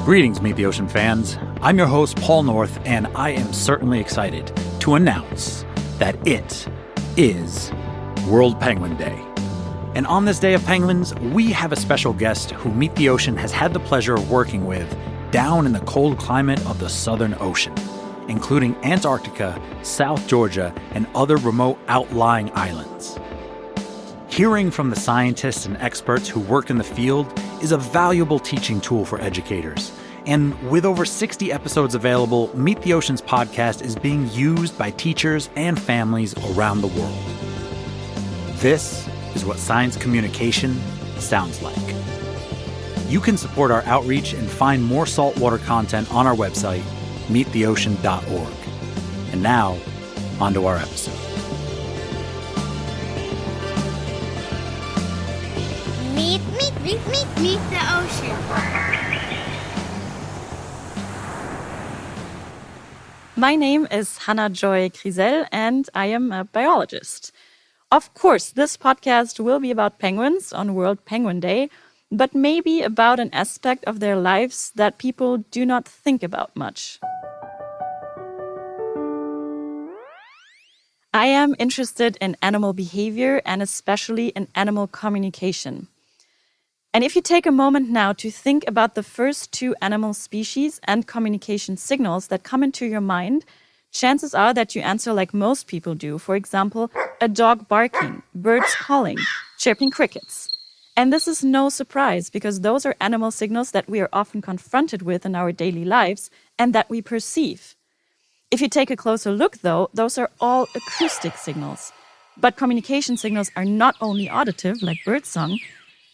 Greetings, Meet the Ocean fans. I'm your host, Paul North, and I am certainly excited to announce that it is World Penguin Day. And on this day of penguins, we have a special guest who Meet the Ocean has had the pleasure of working with down in the cold climate of the Southern Ocean, including Antarctica, South Georgia, and other remote outlying islands. Hearing from the scientists and experts who work in the field is a valuable teaching tool for educators. And with over 60 episodes available, Meet the Ocean's podcast is being used by teachers and families around the world. This is what science communication sounds like. You can support our outreach and find more saltwater content on our website, meettheocean.org. And now, on to our episode. Meet the ocean. My name is Hannah Joy Kriesell, and I am a biologist. Of course, this podcast will be about penguins on World Penguin Day, but maybe about an aspect of their lives that people do not think about much. I am interested in animal behavior and especially in animal communication. And if you take a moment now to think about the first two animal species and communication signals that come into your mind, chances are that you answer like most people do. For example, a dog barking, birds calling, chirping crickets. And this is no surprise because those are animal signals that we are often confronted with in our daily lives and that we perceive. If you take a closer look, though, those are all acoustic signals. But communication signals are not only auditive, like birdsong.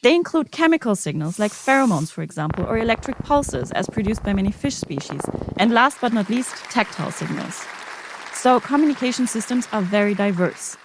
They include chemical signals like pheromones, for example, or electric pulses as produced by many fish species. And last but not least, tactile signals. So communication systems are very diverse.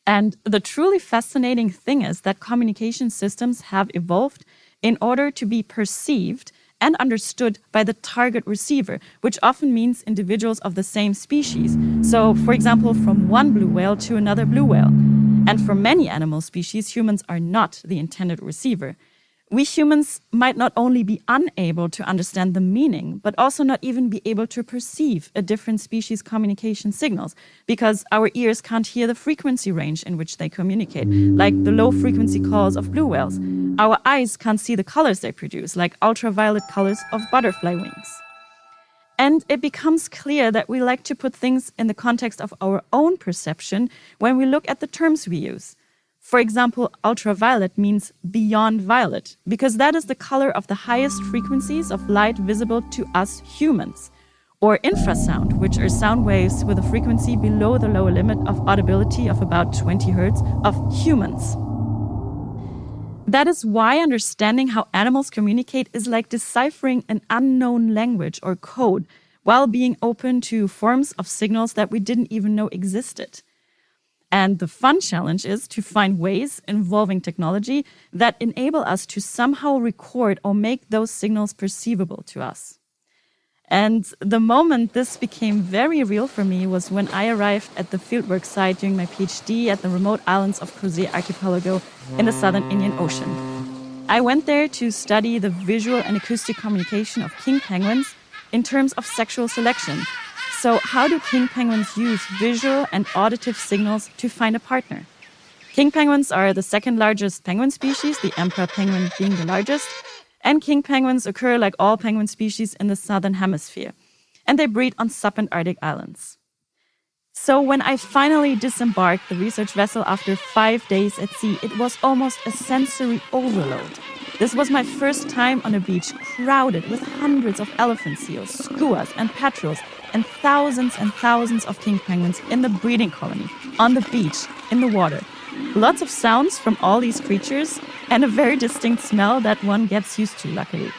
And the truly fascinating thing is that communication systems have evolved in order to be perceived and understood by the target receiver, which often means individuals of the same species. So, for example, from one blue whale to another blue whale. And for many animal species, humans are not the intended receiver. We humans might not only be unable to understand the meaning, but also not even be able to perceive a different species' communication signals, because our ears can't hear the frequency range in which they communicate, like the low-frequency calls of blue whales. Our eyes can't see the colors they produce, like ultraviolet colors of butterfly wings. And it becomes clear that we like to put things in the context of our own perception when we look at the terms we use. For example, ultraviolet means beyond violet, because that is the color of the highest frequencies of light visible to us humans. Or infrasound, which are sound waves with a frequency below the lower limit of audibility of about 20 hertz of humans. That is why understanding how animals communicate is like deciphering an unknown language or code while being open to forms of signals that we didn't even know existed. And the fun challenge is to find ways involving technology that enable us to somehow record or make those signals perceivable to us. And the moment this became very real for me was when I arrived at the fieldwork site doing my PhD at the remote islands of Kriesell archipelago in the southern Indian Ocean. I went there to study the visual and acoustic communication of king penguins in terms of sexual selection. So how do king penguins use visual and auditive signals to find a partner? King penguins are the second largest penguin species, the emperor penguin being the largest. And king penguins occur like all penguin species in the southern hemisphere. And they breed on subantarctic islands. So when I finally disembarked the research vessel after 5 days at sea, it was almost a sensory overload. This was my first time on a beach crowded with hundreds of elephant seals, skuas and petrels, and thousands of king penguins in the breeding colony, on the beach, in the water. Lots of sounds from all these creatures and a very distinct smell that one gets used to, luckily.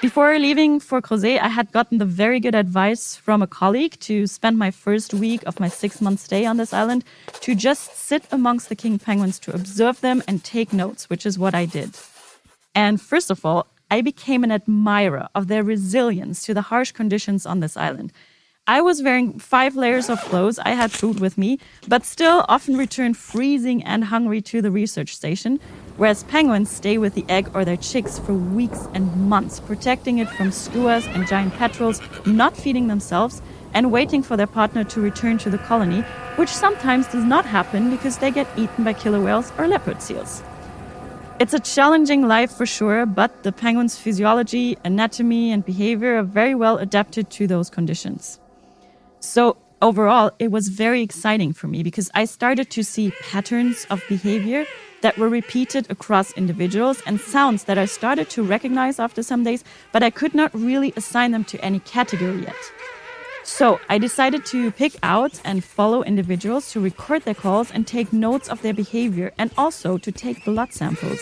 Before leaving for Kriesell, I had gotten the very good advice from a colleague to spend my first week of my 6-month stay on this island to just sit amongst the king penguins to observe them and take notes, which is what I did. And first of all, I became an admirer of their resilience to the harsh conditions on this island. I was wearing 5 layers of clothes, I had food with me, but still often return freezing and hungry to the research station, whereas penguins stay with the egg or their chicks for weeks and months, protecting it from skuas and giant petrels, not feeding themselves, and waiting for their partner to return to the colony, which sometimes does not happen because they get eaten by killer whales or leopard seals. It's a challenging life for sure, but the penguin's physiology, anatomy, and behavior are very well adapted to those conditions. So overall, it was very exciting for me because I started to see patterns of behavior that were repeated across individuals and sounds that I started to recognize after some days, but I could not really assign them to any category yet. So I decided to pick out and follow individuals to record their calls and take notes of their behavior and also to take blood samples.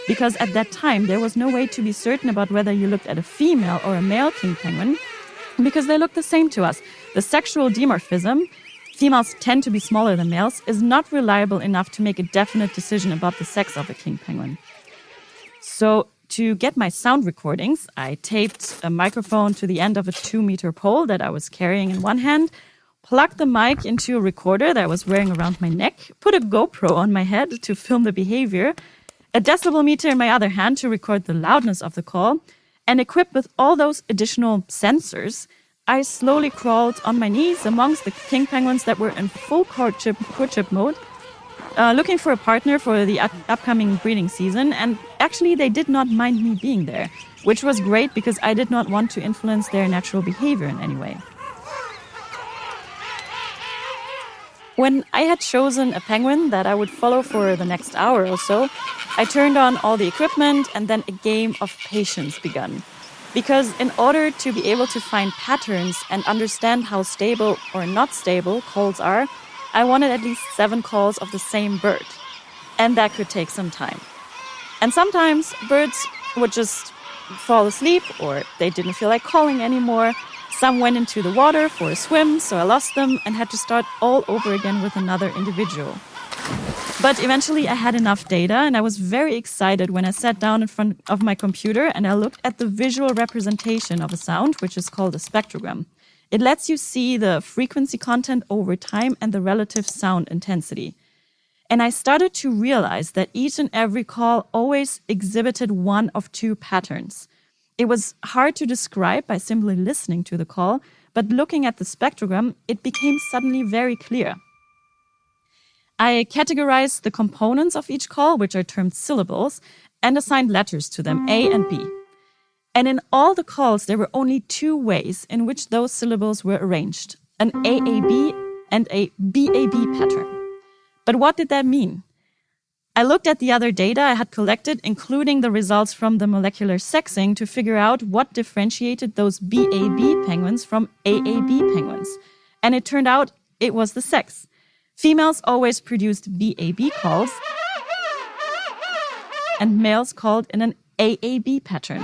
Because at that time, there was no way to be certain about whether you looked at a female or a male king penguin because they look the same to us. The sexual dimorphism, females tend to be smaller than males, is not reliable enough to make a definite decision about the sex of a king penguin. So to get my sound recordings, I taped a microphone to the end of a 2-meter pole that I was carrying in one hand, plugged the mic into a recorder that I was wearing around my neck, put a GoPro on my head to film the behavior, a decibel meter in my other hand to record the loudness of the call, and equipped with all those additional sensors, I slowly crawled on my knees amongst the king penguins that were in full courtship mode, looking for a partner for the upcoming breeding season, and actually they did not mind me being there, which was great because I did not want to influence their natural behavior in any way. When I had chosen a penguin that I would follow for the next hour or so, I turned on all the equipment and then a game of patience began. Because in order to be able to find patterns and understand how stable or not stable calls are, I wanted at least 7 calls of the same bird. And that could take some time. And sometimes birds would just fall asleep or they didn't feel like calling anymore. Some went into the water for a swim, so I lost them and had to start all over again with another individual. But eventually I had enough data and I was very excited when I sat down in front of my computer and I looked at the visual representation of a sound, which is called a spectrogram. It lets you see the frequency content over time and the relative sound intensity. And I started to realize that each and every call always exhibited one of 2 patterns. It was hard to describe by simply listening to the call, but looking at the spectrogram, it became suddenly very clear. I categorized the components of each call, which are termed syllables, and assigned letters to them, A and B. And in all the calls, there were only 2 ways in which those syllables were arranged, an AAB and a BAB pattern. But what did that mean? I looked at the other data I had collected, including the results from the molecular sexing, to figure out what differentiated those BAB penguins from AAB penguins. And it turned out it was the sex. Females always produced BAB calls, and males called in an AAB pattern.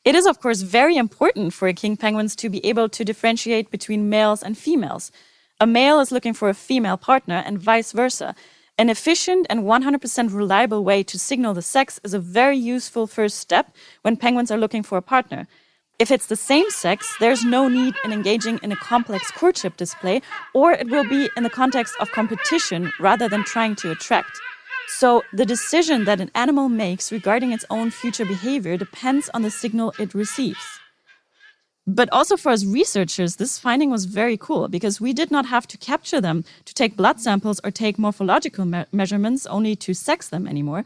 It is, of course, very important for king penguins to be able to differentiate between males and females. A male is looking for a female partner and vice versa. An efficient and 100% reliable way to signal the sex is a very useful first step when penguins are looking for a partner. If it's the same sex, there's no need in engaging in a complex courtship display, or it will be in the context of competition rather than trying to attract. So the decision that an animal makes regarding its own future behavior depends on the signal it receives. But also for us researchers, this finding was very cool because we did not have to capture them to take blood samples or take morphological measurements only to sex them anymore.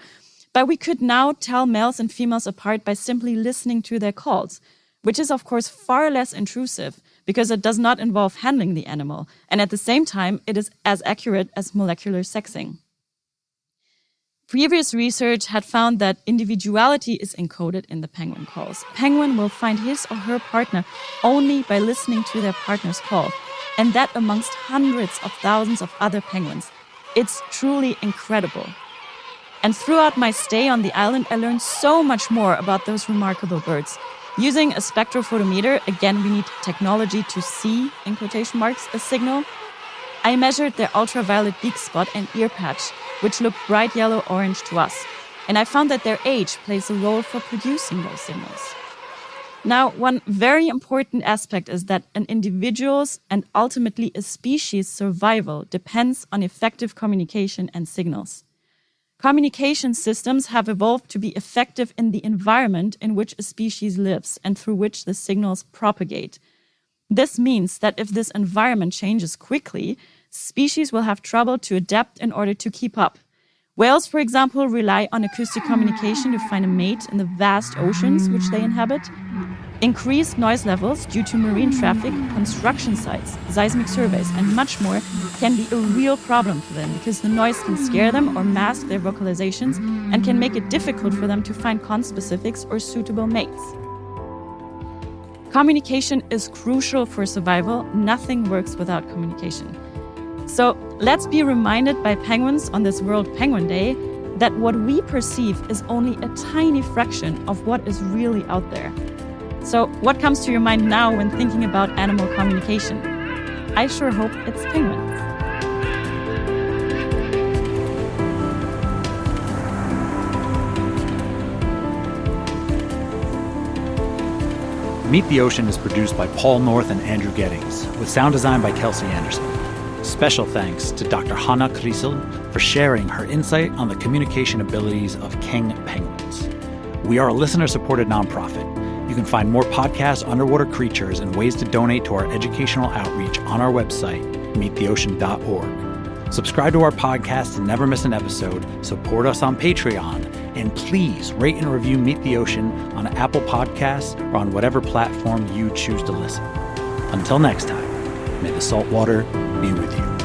But we could now tell males and females apart by simply listening to their calls, which is of course far less intrusive because it does not involve handling the animal. And at the same time, it is as accurate as molecular sexing. Previous research had found that individuality is encoded in the penguin calls. Penguin will find his or her partner only by listening to their partner's call, and that amongst hundreds of thousands of other penguins. It's truly incredible. And throughout my stay on the island, I learned so much more about those remarkable birds. Using a spectrophotometer, again, we need technology to see, in quotation marks, a signal. I measured their ultraviolet beak spot and ear patch, which look bright yellow-orange to us. And I found that their age plays a role for producing those signals. Now, one very important aspect is that an individual's and ultimately a species' survival depends on effective communication and signals. Communication systems have evolved to be effective in the environment in which a species lives and through which the signals propagate. This means that if this environment changes quickly, species will have trouble to adapt in order to keep up. Whales, for example, rely on acoustic communication to find a mate in the vast oceans which they inhabit. Increased noise levels due to marine traffic, construction sites, seismic surveys, and much more can be a real problem for them because the noise can scare them or mask their vocalizations and can make it difficult for them to find conspecifics or suitable mates. Communication is crucial for survival. Nothing works without communication. So let's be reminded by penguins on this World Penguin Day that what we perceive is only a tiny fraction of what is really out there. So what comes to your mind now when thinking about animal communication? I sure hope it's penguins. Meet the Ocean is produced by Paul North and Andrew Gettings, with sound design by Kelsey Anderson. Special thanks to Dr. Hanna Kriesell for sharing her insight on the communication abilities of king penguins. We are a listener-supported nonprofit. You can find more podcasts, underwater creatures, and ways to donate to our educational outreach on our website, meettheocean.org. Subscribe to our podcast to never miss an episode, support us on Patreon, and please rate and review Meet the Ocean on Apple Podcasts or on whatever platform you choose to listen. Until next time, may the salt water be with you.